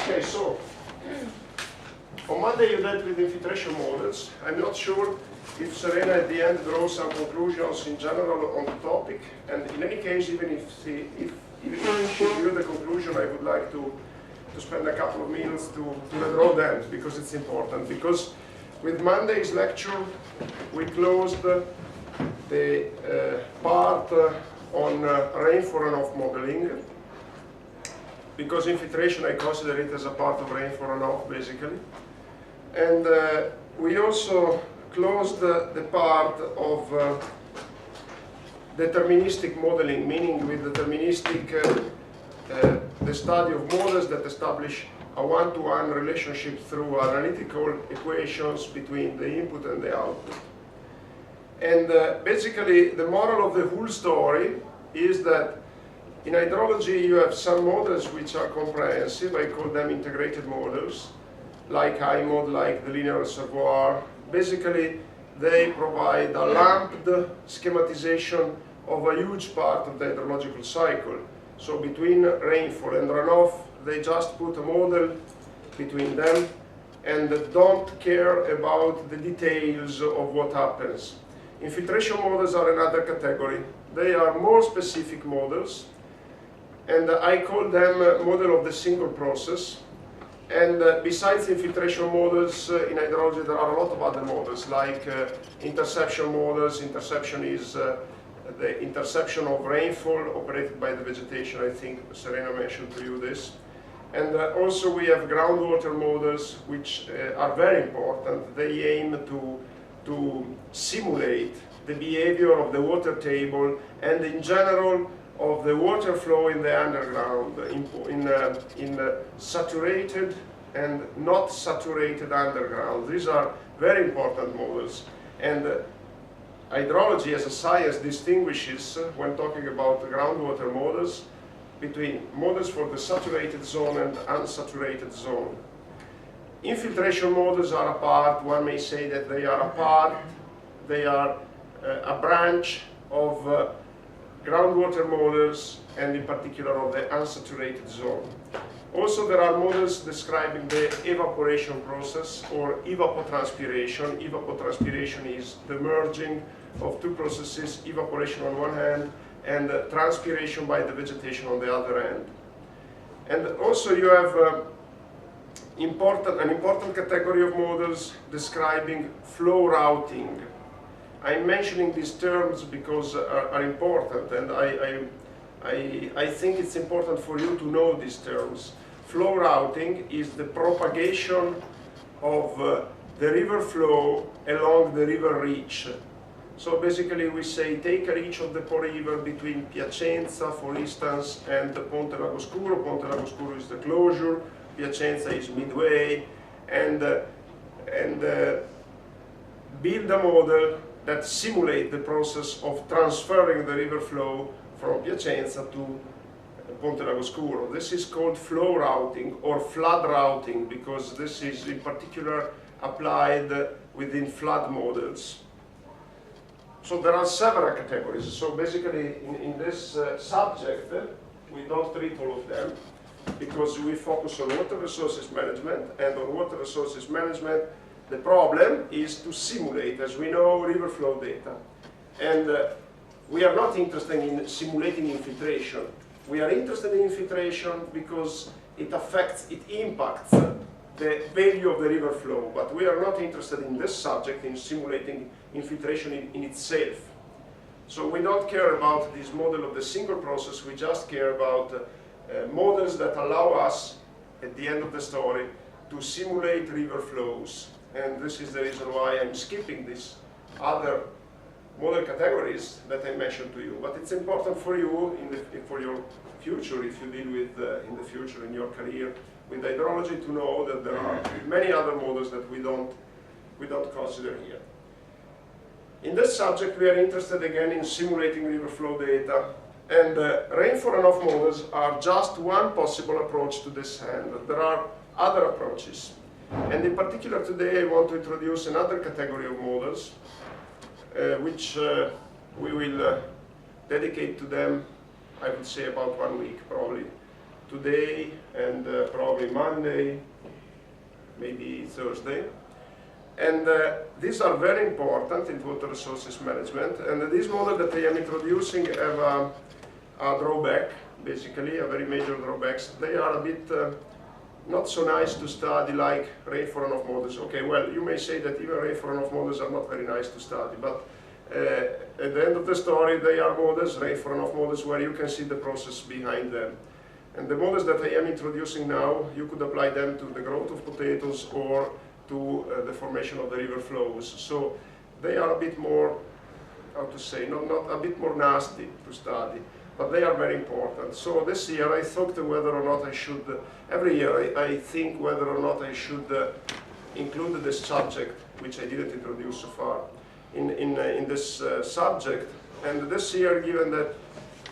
Okay, so on Monday you dealt with infiltration models. I'm not sure if Serena at the end draws some conclusions in general on the topic, and in any case, even if she drew the conclusion, I would like to spend a couple of minutes to redraw them, because it's important. Because with Monday's lecture, we closed the part on rainfall runoff modeling, because infiltration, I consider it as a part of rainfall runoff, basically. And we also closed the part of deterministic modeling, meaning with deterministic the study of models that establish a one-to-one relationship through analytical equations between the input and the output. And basically, the moral of the whole story is that in hydrology you have some models which are comprehensive. I call them integrated models, like IMOD, like the linear reservoir. Basically, they provide a lumped schematization of a huge part of the hydrological cycle. So between rainfall and runoff, they just put a model between them and don't care about the details of what happens. Infiltration models are another category. They are more specific models, and I call them model of the single process. And besides infiltration models, in hydrology there are a lot of other models, like interception models. Interception is the interception of rainfall operated by the vegetation. I think Serena mentioned to you this. And also we have groundwater models, which are very important. They aim to simulate the behavior of the water table and in general of the water flow in the underground, in saturated and not saturated underground. These are very important models. And hydrology as a science distinguishes, when talking about groundwater models, between models for the saturated zone and unsaturated zone. Infiltration models are a part. One may say that they are a part, they are a branch of groundwater models, and in particular of the unsaturated zone. Also, there are models describing the evaporation process or evapotranspiration. Evapotranspiration is the merging of two processes, evaporation on one hand and transpiration by the vegetation on the other end. And also you have an important category of models describing flow routing. I'm mentioning these terms because are important, and I think it's important for you to know these terms. Flow routing is the propagation of the river flow along the river reach. So basically we say take a reach of the Po River between Piacenza, for instance, and Ponte Lagoscuro. Ponte Lagoscuro is the closure, Piacenza is midway, and build a model that simulate the process of transferring the river flow from Piacenza to Ponte Lagoscuro. This is called flow routing or flood routing, because this is in particular applied within flood models. So there are several categories. So basically in this subject, we don't treat all of them, because we focus on water resources management, and on water resources management the problem is to simulate, as we know, river flow data. And we are not interested in simulating infiltration. We are interested in infiltration because it impacts the value of the river flow. But we are not interested in this subject, in simulating infiltration in itself. So we don't care about this model of the single process. We just care about models that allow us, at the end of the story, to simulate river flows. And this is the reason why I'm skipping these other model categories that I mentioned to you. But it's important for you for your future, if you deal with in the future in your career with hydrology, to know that there are many other models that we don't consider here. In this subject, we are interested again in simulating river flow data, and rainfall runoff models are just one possible approach to this end. There are other approaches. And in particular today I want to introduce another category of models which we will dedicate to them, I would say, about 1 week probably. today and probably Monday, maybe Thursday. And these are very important in water resources management. And these models that I am introducing have a drawback, basically, a very major drawbacks. They are a bit not so nice to study like rainfall runoff models. Okay, well, you may say that even rainfall runoff models are not very nice to study, but at the end of the story, they are models, rainfall runoff models, where you can see the process behind them. And the models that I am introducing now, you could apply them to the growth of potatoes or to the formation of the river flows. So they are a bit more, how to say, not a bit more nasty to study, but they are very important. So this year I thought whether or not I should, every year I think whether or not I should include this subject, which I didn't introduce so far, in this subject. And this year, given that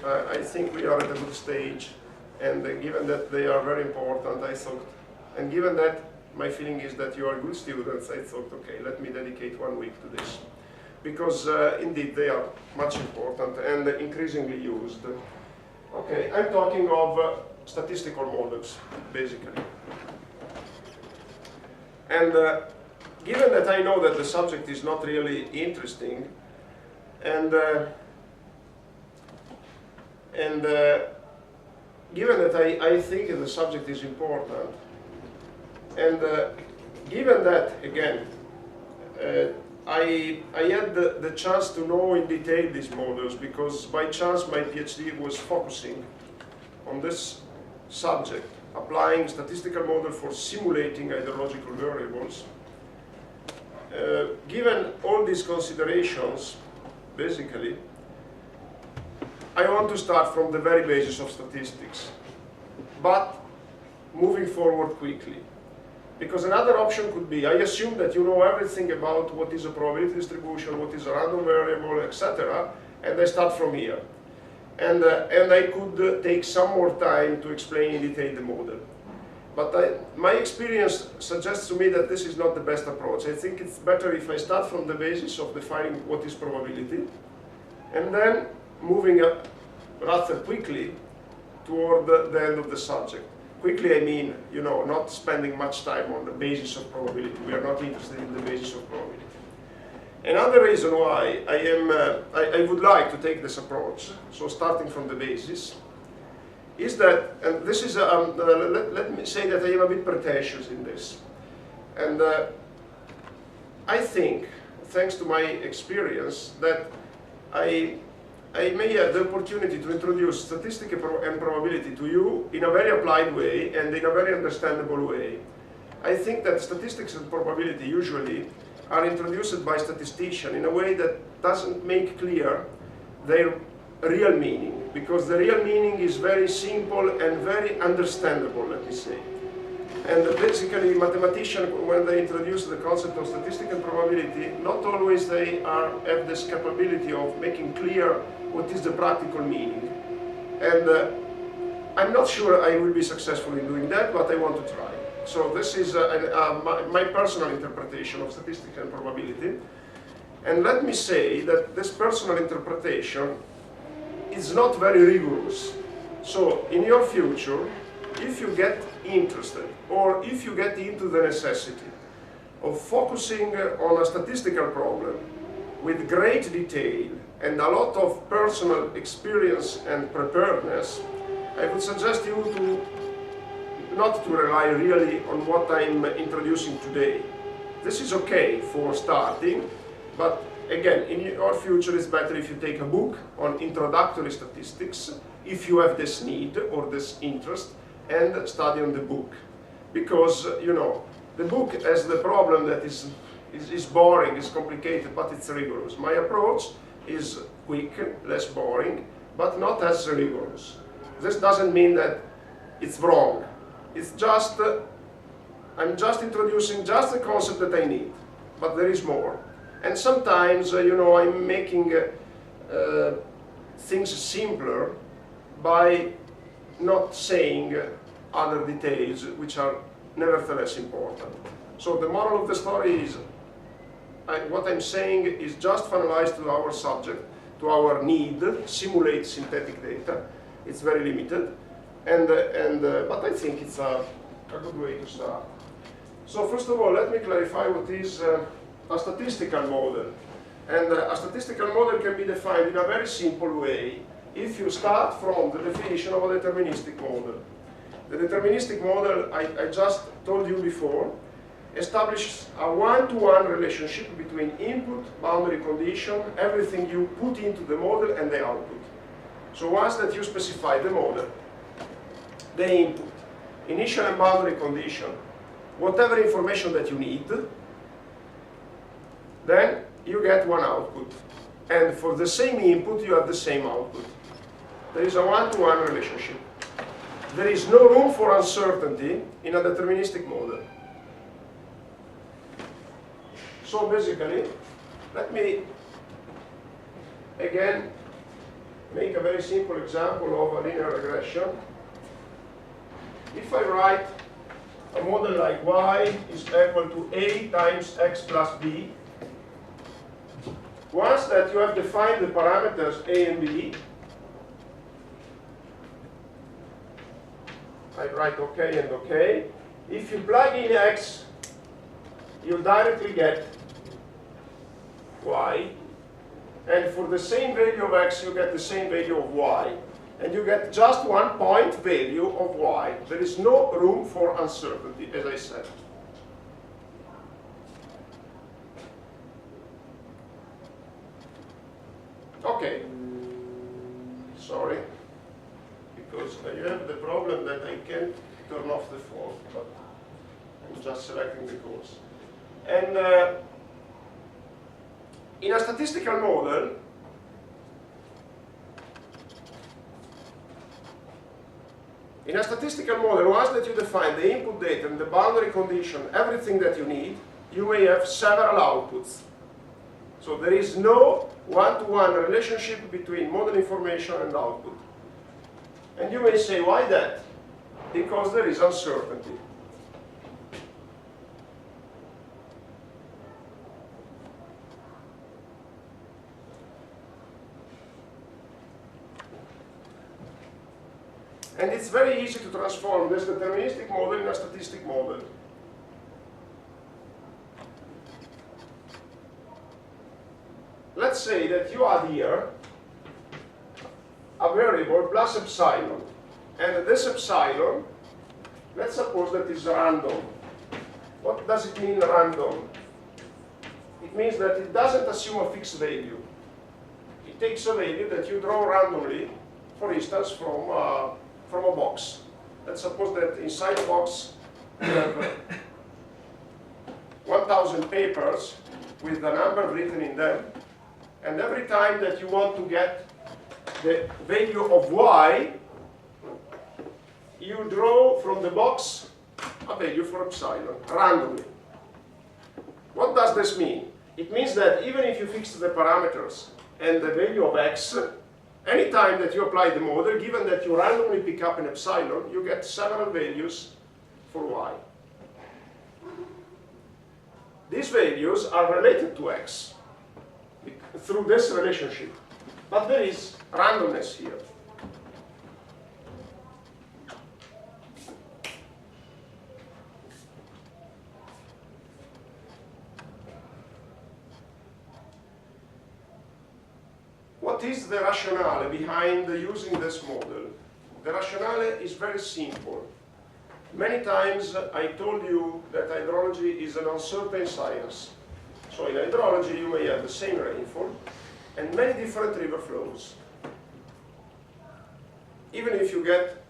I think we are at a good stage, and given that they are very important, I thought, and given that my feeling is that you are good students, I thought, okay, let me dedicate 1 week to this. Because indeed they are much important and increasingly used. Okay, I'm talking of statistical models, basically. And given that I know that the subject is not really interesting, and given that I think the subject is important, and given that, again, I had the chance to know in detail these models, because by chance my PhD was focusing on this subject, applying statistical model for simulating hydrological variables. Given all these considerations, basically, I want to start from the very basis of statistics, but moving forward quickly. Because another option could be, I assume that you know everything about what is a probability distribution, what is a random variable, etc., and I start from here. And I could take some more time to explain in detail the model. But my experience suggests to me that this is not the best approach. I think it's better if I start from the basis of defining what is probability, and then moving up rather quickly toward the end of the subject. Quickly, I mean, you know, not spending much time on the basis of probability. We are not interested in the basis of probability. Another reason why I would like to take this approach, so starting from the basis, is that, and this is, let me say that I am a bit pretentious in this. And I think, thanks to my experience, that I may have the opportunity to introduce statistics and probability to you in a very applied way and in a very understandable way. I think that statistics and probability usually are introduced by statisticians in a way that doesn't make clear their real meaning, because the real meaning is very simple and very understandable, let me say. And basically, mathematicians, when they introduce the concept of statistics and probability, not always they have this capability of making clear what is the practical meaning. And I'm not sure I will be successful in doing that, but I want to try. So this is my personal interpretation of statistics and probability. And let me say that this personal interpretation is not very rigorous. So in your future, if you get interested, or if you get into the necessity of focusing on a statistical problem with great detail and a lot of personal experience and preparedness, I would suggest you to not to rely really on what I'm introducing today. This is okay for starting, but again, in your future it's better if you take a book on introductory statistics, if you have this need or this interest, and study on the book. Because, you know, the book has the problem that is boring, is complicated, but it's rigorous. My approach is quick, less boring, but not as rigorous. This doesn't mean that it's wrong. It's just, I'm just introducing just the concept that I need, but there is more. And sometimes, you know, I'm making things simpler by not saying other details which are nevertheless important. So the moral of the story is, what I'm saying is just finalized to our subject, to our need, simulate synthetic data. It's very limited. But I think it's a good way to start. So first of all, let me clarify what is a statistical model. And a statistical model can be defined in a very simple way if you start from the definition of a deterministic model. The deterministic model, I just told you before, establishes a one-to-one relationship between input, boundary condition, everything you put into the model, and the output. So once that you specify the model, the input, initial and boundary condition, whatever information that you need, then you get one output. And for the same input, you have the same output. There is a one-to-one relationship. There is no room for uncertainty in a deterministic model. So basically, let me again make a very simple example of a linear regression. If I write a model like y is equal to a times x plus b, once that you have defined the parameters a and b, I write OK and OK. If you plug in x, you directly get y. And for the same value of x, you get the same value of y. And you get just one point value of y. There is no room for uncertainty, as I said. Okay. Sorry. Because I have the problem that I can't turn off the phone, but I'm just selecting the course. And in a statistical model, once that you define the input data and the boundary condition, everything that you need, you may have several outputs. So there is no one-to-one relationship between model information and output. And you may say, why that? Because there is uncertainty. And it's very easy to transform this deterministic model in a statistic model. Let's say that you add here a variable plus epsilon. And this epsilon, let's suppose that is random. What does it mean, random? It means that it doesn't assume a fixed value. It takes a value that you draw randomly, for instance, from a box. Let's suppose that inside a box you have 1,000 papers with a number written in them, and every time that you want to get the value of y, you draw from the box a value for epsilon, randomly. What does this mean? It means that even if you fix the parameters and the value of x, any time that you apply the model, given that you randomly pick up an epsilon, you get several values for y. These values are related to x through this relationship, but there is randomness here. What is the rationale behind using this model? The rationale is very simple. Many times I told you that hydrology is an uncertain science. So in hydrology you may have the same rainfall and many different river flows. Even if you get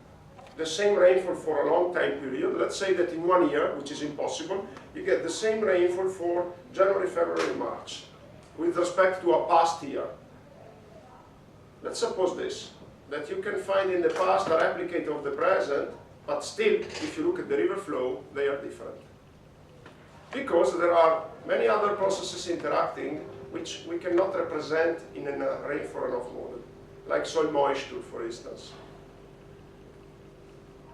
the same rainfall for a long time period, let's say that in 1 year, which is impossible, you get the same rainfall for January, February, March with respect to a past year. Let's suppose this, that you can find in the past a replicate of the present, but still, if you look at the river flow, they are different. Because there are many other processes interacting which we cannot represent in a rainfall runoff model, like soil moisture, for instance.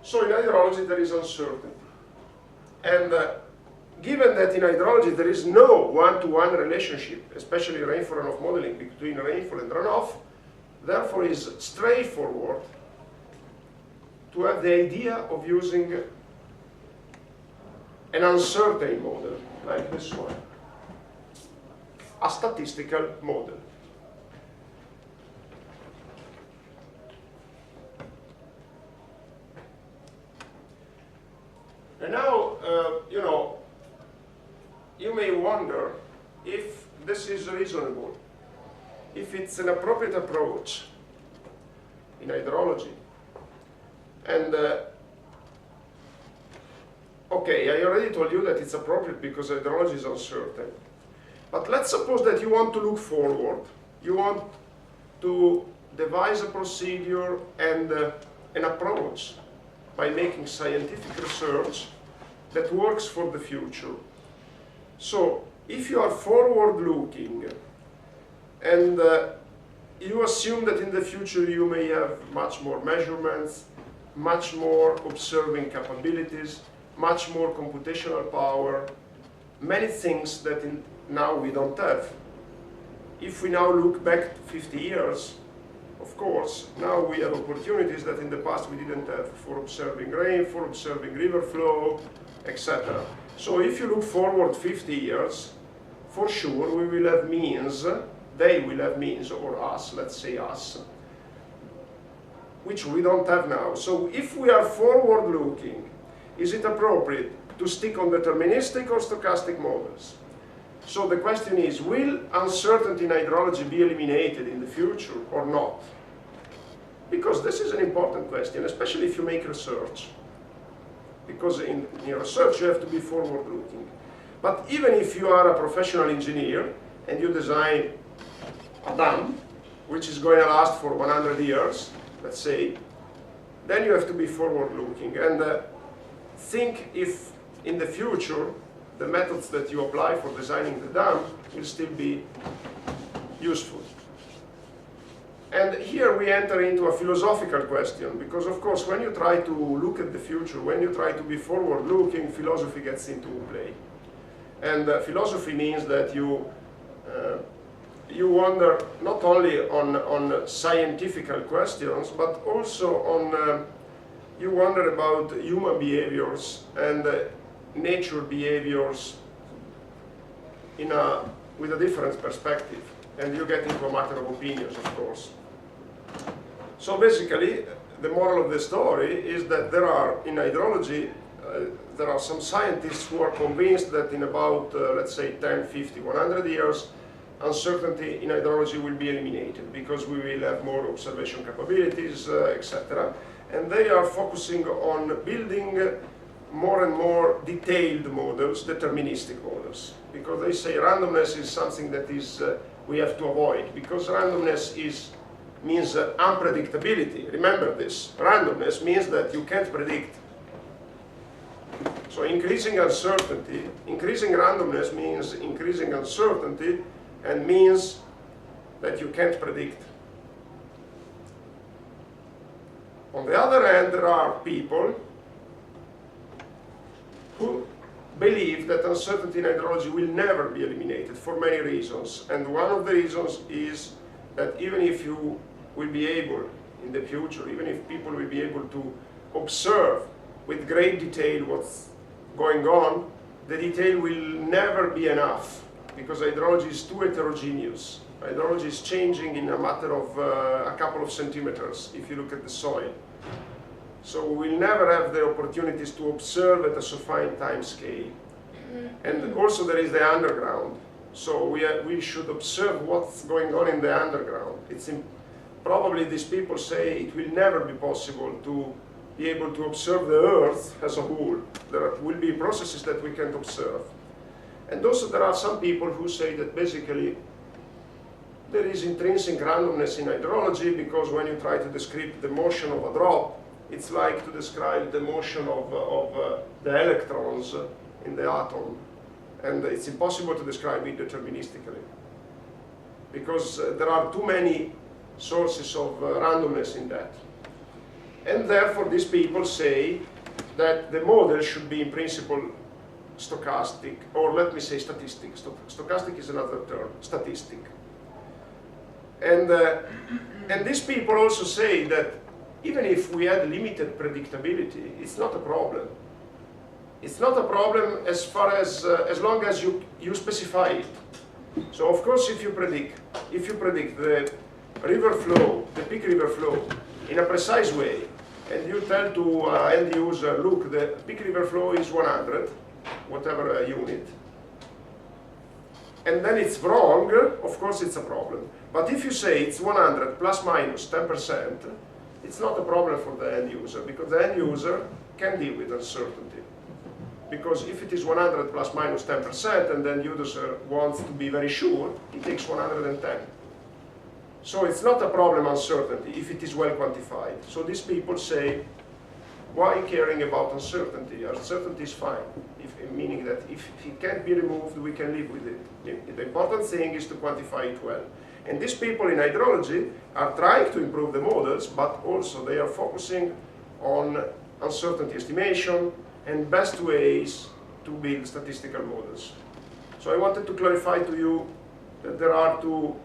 So in hydrology there is uncertainty. And given that in hydrology there is no one-to-one relationship, especially rainfall runoff modeling, between rainfall and runoff, therefore is straightforward to have the idea of using an uncertain model, like this one, a statistical model. And now, you may wonder if this is reasonable, if it's an appropriate approach in hydrology. And okay, I already told you that it's appropriate because hydrology is uncertain. But let's suppose that you want to look forward. You want to devise a procedure and an approach by making scientific research that works for the future. So, if you are forward-looking and you assume that in the future you may have much more measurements, much more observing capabilities, much more computational power, many things that now we don't have. If we now look back 50 years, of course, now we have opportunities that in the past we didn't have for observing rain, for observing river flow, etc. So if you look forward 50 years, for sure we will have means, they will have means, or us, let's say us, which we don't have now. So if we are forward-looking, is it appropriate to stick on deterministic or stochastic models? So the question is, will uncertainty in hydrology be eliminated in the future or not? Because this is an important question, especially if you make research. Because in research you have to be forward-looking. But even if you are a professional engineer and you design a dam, which is going to last for 100 years, let's say, then you have to be forward-looking and think if in the future the methods that you apply for designing the dam will still be useful. And here we enter into a philosophical question, because of course when you try to look at the future, when you try to be forward-looking, philosophy gets into play. And philosophy means that you wonder not only on scientific questions, but also on, you wonder about human behaviors and nature behaviors with a different perspective. And you get into a matter of opinions, of course. So basically, the moral of the story is that there are, in hydrology, there are some scientists who are convinced that in about, let's say, 10, 50, 100 years, uncertainty in hydrology will be eliminated because we will have more observation capabilities, etc. And they are focusing on building more and more detailed models, deterministic models, because they say randomness is something that is we have to avoid, because randomness means unpredictability. Remember this. Randomness means that you can't predict. So increasing uncertainty, increasing randomness means increasing uncertainty and means that you can't predict. On the other hand, there are people who believe that uncertainty in hydrology will never be eliminated for many reasons. And one of the reasons is that even if you will be able, in the future, even if people will be able to observe with great detail what's going on, the detail will never be enough, because hydrology is too heterogeneous. Hydrology is changing in a matter of a couple of centimeters if you look at the soil. So we will never have the opportunities to observe at a so-fine time scale. And also there is the underground. So we should observe what's going on in the underground. Probably these people say it will never be possible to be able to observe the Earth as a whole. There will be processes that we can't observe. And also there are some people who say that basically there is intrinsic randomness in hydrology, because when you try to describe the motion of a drop, it's like to describe the motion of the electrons in the atom. And it's impossible to describe it deterministically, because there are too many sources of randomness in that. And therefore these people say that the model should be in principle stochastic, or let me say statistic. Stochastic is another term, statistic. And these people also say that even if we had limited predictability, it's not a problem. It's not a problem as long as you specify it. So of course, if you predict the river flow, the peak river flow, in a precise way, and you tell to end user, look, the peak river flow is 100, whatever unit, and then it's wrong, of course it's a problem. But if you say it's 100 plus minus 10%, it's not a problem for the end user, because the end user can deal with uncertainty. Because if it is 100 plus minus 10%, and then user wants to be very sure, he takes 110. So it's not a problem uncertainty if it is well quantified. So these people say, why caring about uncertainty? Uncertainty is fine, meaning that if it can't be removed, we can live with it. The important thing is to quantify it well. And these people in hydrology are trying to improve the models, but also they are focusing on uncertainty estimation and best ways to build statistical models. So I wanted to clarify to you that there are two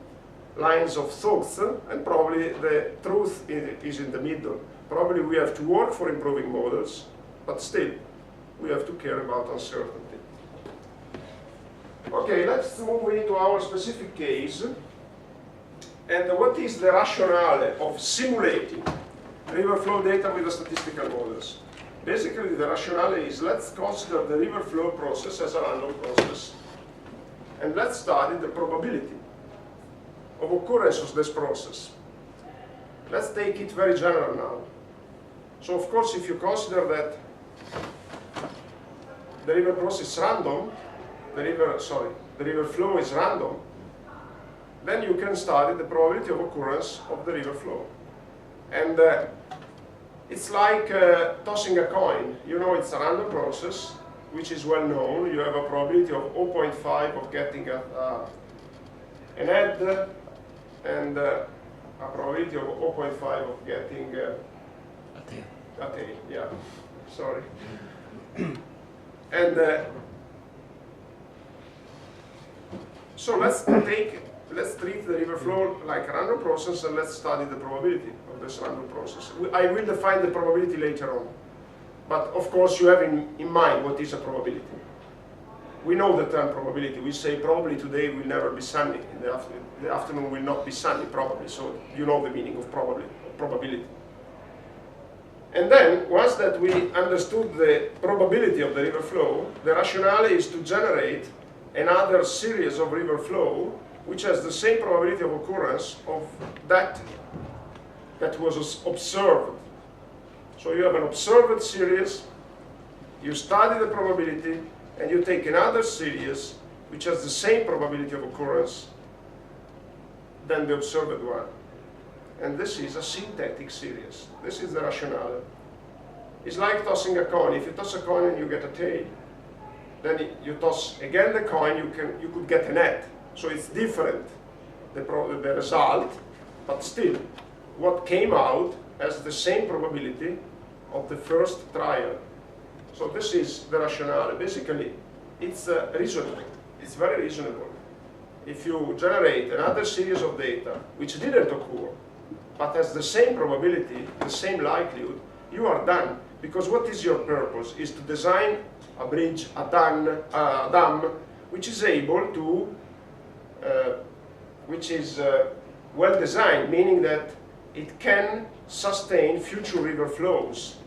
lines of thoughts, and probably the truth is in the middle. Probably we have to work for improving models, but still, we have to care about uncertainty. Okay, let's move into our specific case. And what is the rationale of simulating river flow data with the statistical models? Basically, the rationale is, let's consider the river flow process as a random process, and let's study the probability of occurrence of this process. Let's take it very general now. So of course, if you consider that the river process is random, the river flow is random, then you can study the probability of occurrence of the river flow. And it's like tossing a coin. You know, it's a random process, which is well known. You have a probability of 0.5 of getting an head, and a probability of 0.5 of getting a tail. Yeah, sorry. And so let's treat the river flow like a random process, and let's study the probability of this random process. I will define the probability later on, but of course you have in mind what is a probability. We know the term probability. We say probably today will never be sunny. In the afternoon will not be sunny, probably. So you know the meaning of probability. And then, once that we understood the probability of the river flow, the rationale is to generate another series of river flow which has the same probability of occurrence of that was observed. So you have an observed series, you study the probability, and you take another series which has the same probability of occurrence than the observed one. And this is a synthetic series. This is the rationale. It's like tossing a coin. If you toss a coin and you get a tail, then you toss again the coin, you could get a net. So it's different, the result, but still, what came out has the same probability of the first trial. So this is the rationale. Basically, it's reasonable. It's very reasonable. If you generate another series of data which didn't occur, but has the same probability, the same likelihood, you are done. Because what is your purpose? Is to design a bridge, a dam, which is able to, which is well designed, meaning that it can sustain future river flows.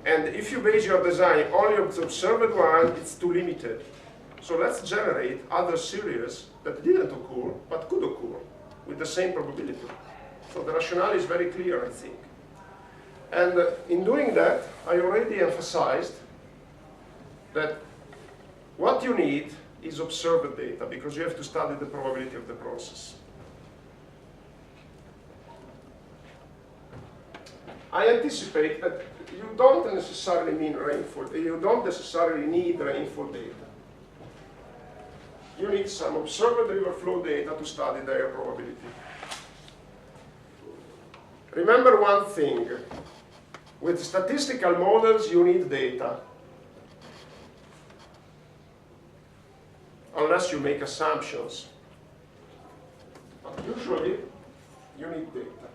And if you base your design only on the observed one, it's too limited. So let's generate other series that didn't occur, but could occur, with the same probability. So the rationale is very clear, I think. And in doing that, I already emphasized that what you need is observed data, because you have to study the probability of the process. I anticipate that you don't necessarily need rainfall data. You need some observed river flow data to study their probability. Remember one thing. With statistical models, you need data. Unless you make assumptions. But usually, you need data.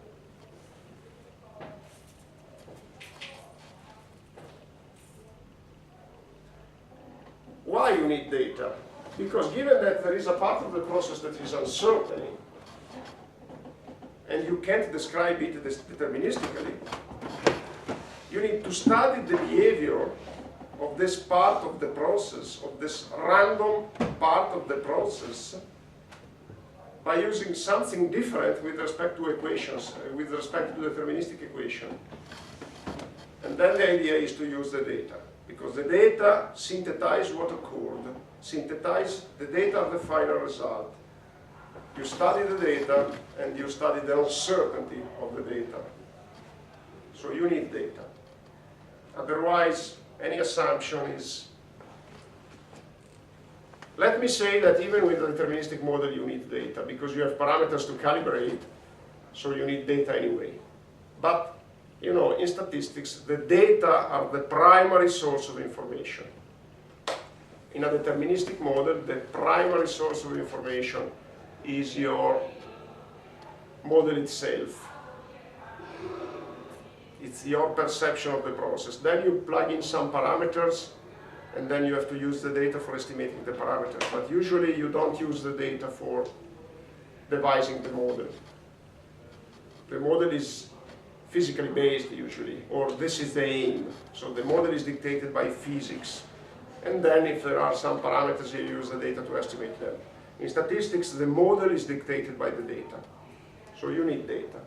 you need data? Because given that there is a part of the process that is uncertain, and you can't describe it deterministically, you need to study the behavior of this part of the process, of this random part of the process, by using something different with respect to equations, with respect to deterministic equation. And then the idea is to use the data, because the data synthesize what occurred, synthesize the data of the final result. You study the data, and you study the uncertainty of the data. So you need data. Otherwise, any assumption is... Let me say that even with a deterministic model, you need data, because you have parameters to calibrate, so you need data anyway. But, you know, in statistics, the data are the primary source of information. In a deterministic model, the primary source of information is your model itself. It's your perception of the process. Then you plug in some parameters, and then you have to use the data for estimating the parameters. But usually you don't use the data for devising the model. The model is physically based usually, or this is the aim. So the model is dictated by physics. And then if there are some parameters, you use the data to estimate them. In statistics, the model is dictated by the data. So you need data.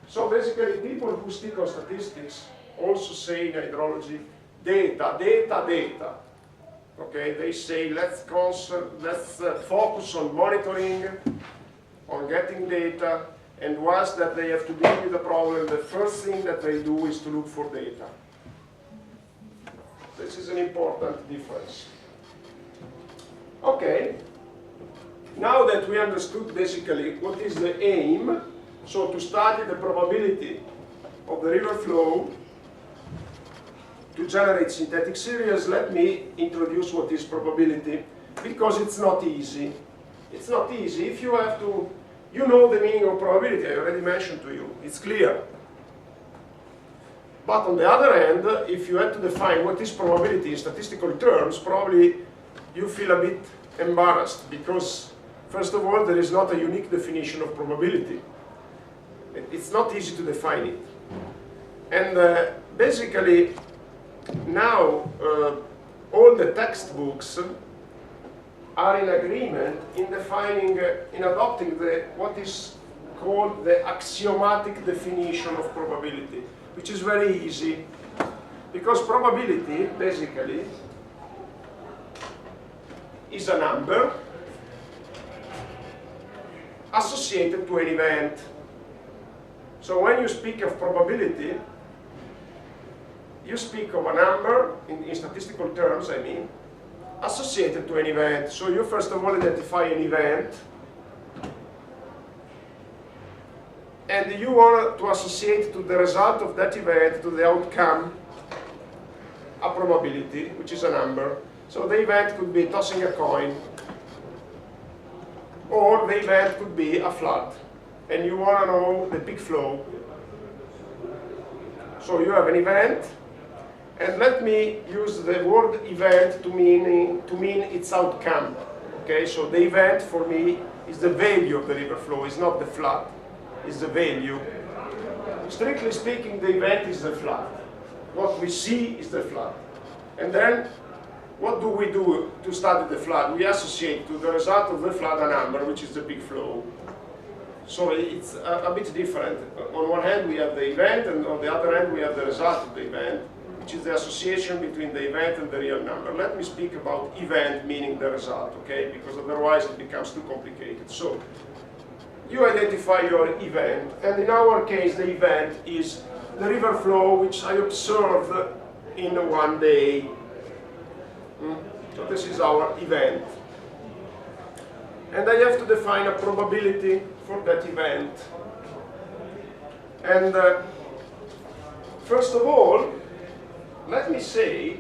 So basically, people who stick on statistics also say in hydrology, data, data, data. Okay, they say let's focus on monitoring, on getting data, and once that they have to deal with the problem, the first thing that they do is to look for data. This is an important difference. Okay, now that we understood basically what is the aim, so to study the probability of the river flow to generate synthetic series, let me introduce what is probability, because it's not easy. It's not easy. If you have to, you know the meaning of probability, I already mentioned to you, it's clear. But on the other hand, if you have to define what is probability in statistical terms, probably you feel a bit embarrassed, because first of all, there is not a unique definition of probability. It's not easy to define it. And basically, now all the textbooks are in agreement in defining, in adopting what is called the axiomatic definition of probability, which is very easy, because probability basically is a number associated to an event. So when you speak of probability, you speak of a number, in statistical terms I mean, associated to an event. So you first of all identify an event, and you want to associate to the result of that event, to the outcome, a probability, which is a number. So the event could be tossing a coin, or the event could be a flood, and you want to know the peak flow. So you have an event, and let me use the word event to mean its outcome. Okay, so the event for me is the value of the river flow, it's not the flood, it's the value. Strictly speaking, the event is the flood. What we see is the flood. And then, what do we do to study the flood? We associate to the result of the flood a number, which is the peak flow. So it's a bit different. On one hand, we have the event, and on the other hand, we have the result of the event, which is the association between the event and the real number. Let me speak about event, meaning the result, okay? Because otherwise it becomes too complicated. So, you identify your event, and in our case, the event is the river flow, which I observed in one day. So this is our event. And I have to define a probability for that event. And first of all, let me say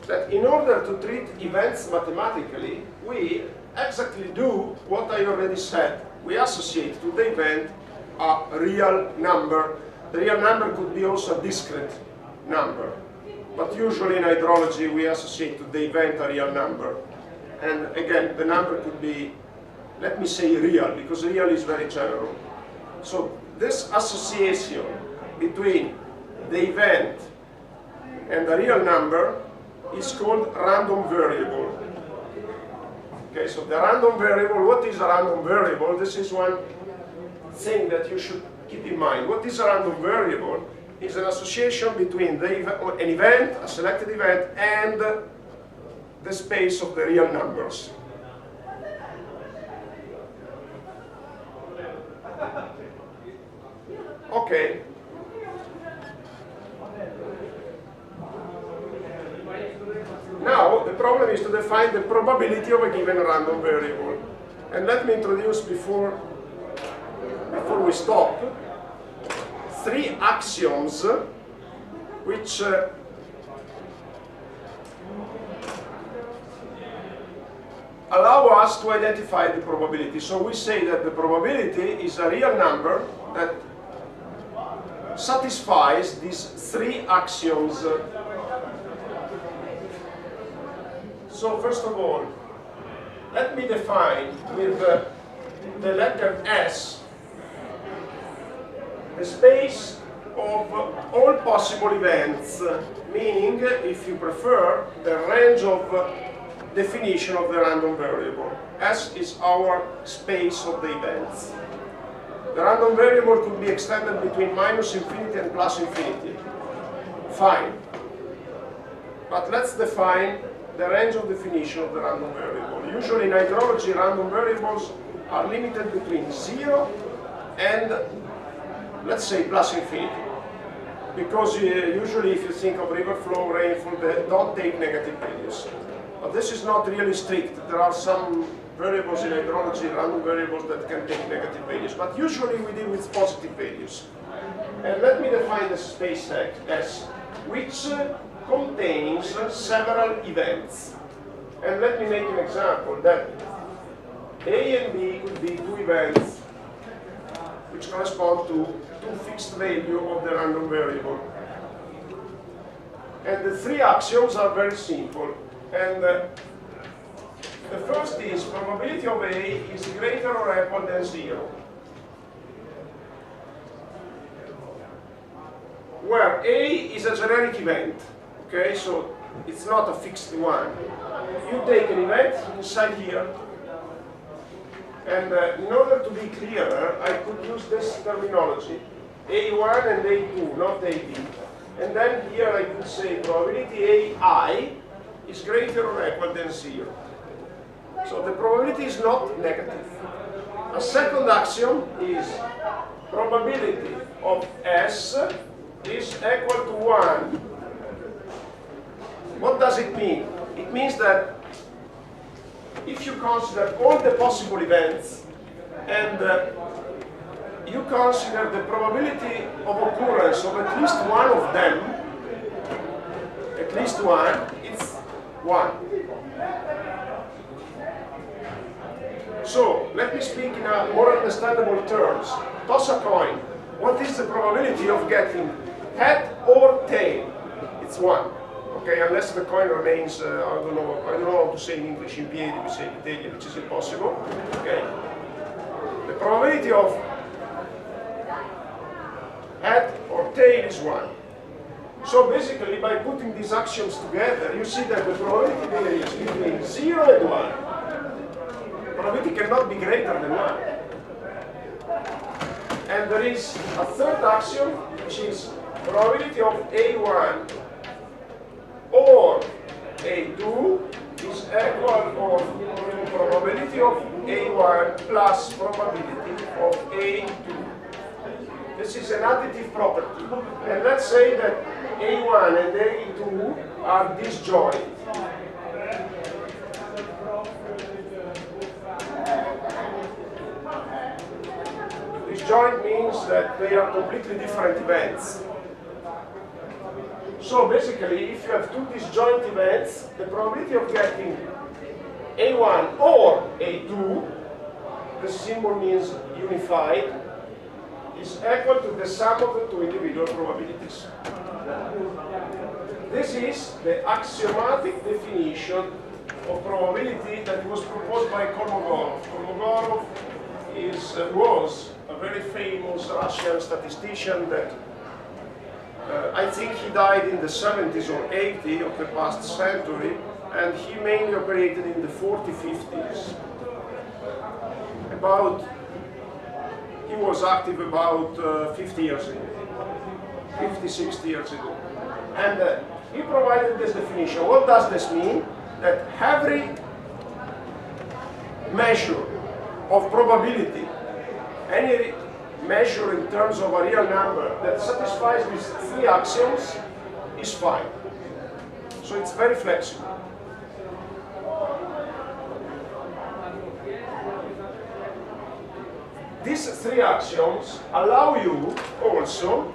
that in order to treat events mathematically, we exactly do what I already said. We associate to the event a real number. The real number could be also a discrete number. but usually in hydrology we associate to the event a real number. And again, the number could be, let me say real, because real is very general. So this association between the event and the real number is called random variable. Okay, so the random variable, what is a random variable? This is one thing that you should keep in mind. What is a random variable? Is an association between an event, a selected event, and the space of the real numbers. Okay. Now, the problem is to define the probability of a given random variable. And let me introduce, before we stop, three axioms which allow us to identify the probability. So we say that the probability is a real number that satisfies these three axioms. So first of all, let me define with the letter S the space of all possible events, meaning, if you prefer, the range of definition of the random variable. S is our space of the events. The random variable could be extended between minus infinity and plus infinity. Fine. But let's define the range of definition of the random variable. Usually in hydrology, random variables are limited between 0 and, let's say, plus infinity. Because usually if you think of river flow, rainfall, they don't take negative values. But this is not really strict. There are some variables in hydrology, random variables, that can take negative values. But usually we deal with positive values. And let me define the space S, which contains several events. And let me make an example that A and B could be two events which correspond to two fixed values of the random variable. And the three axioms are very simple. And the first is probability of A is greater or equal than 0. Where A is a generic event. Okay, so it's not a fixed one. You take an event inside here, and in order to be clearer, I could use this terminology, A1 and A2, not AB. And then here I could say probability AI is greater or equal than 0. So the probability is not negative. A second axiom is probability of S is equal to 1. What does it mean? It means that if you consider all the possible events and you consider the probability of occurrence of at least one of them, at least one, it's 1. So, let me speak in a more understandable terms. Toss a coin. What is the probability of getting head or tail? It's 1. Okay, unless the coin remains, I don't know how to say in English, in piedi, we say piedi, which is impossible. Okay. The probability of head or tail is 1. So basically, by putting these axioms together, you see that the probability varies between 0 and 1. Probability cannot be greater than 1. And there is a third axiom, which is probability of A1 or A2 is equal to probability of A1 plus probability of A2. This is an additive property. And let's say that A1 and A2 are disjoint. Disjoint means that they are completely different events. So basically, if you have two disjoint events, the probability of getting A1 or A2, the symbol means unified, is equal to the sum of the two individual probabilities. this is the axiomatic definition of probability that was proposed by Kolmogorov. Kolmogorov was a very famous Russian statistician that I think he died in the 70s or 80s of the past century, and he mainly operated in the 40s, 50s. He was active about 50 years ago, 50, 60 years ago. And he provided this definition. What does this mean? That every measure of probability, any measure in terms of a real number that satisfies these three axioms is fine. So it's very flexible. These three axioms allow you also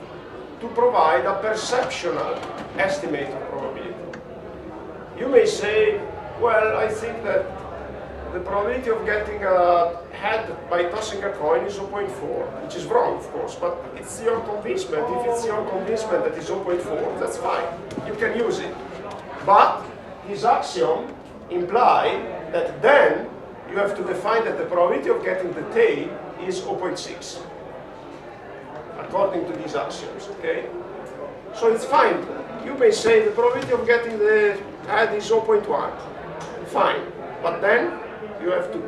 to provide a perceptual estimate of probability. You may say, well, I think that the probability of getting a head by tossing a coin is 0.4, which is wrong, of course, but it's your convincement. If it's your convincement that it's 0.4, that's fine. You can use it. But his axiom implies that then you have to define that the probability of getting the tail is 0.6, according to these axioms, okay? So it's fine. You may say the probability of getting the head is 0.1, fine. But then you have to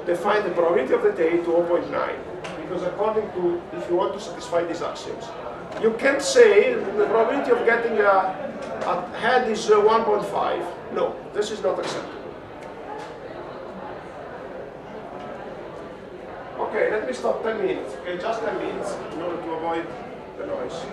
define the probability of the tail to 0.9, because according to, if you want to satisfy these axioms, you can't say the probability of getting a head is 1.5. No, this is not acceptable. Okay, let me stop 10 minutes, okay, just 10 minutes in order to avoid the noise.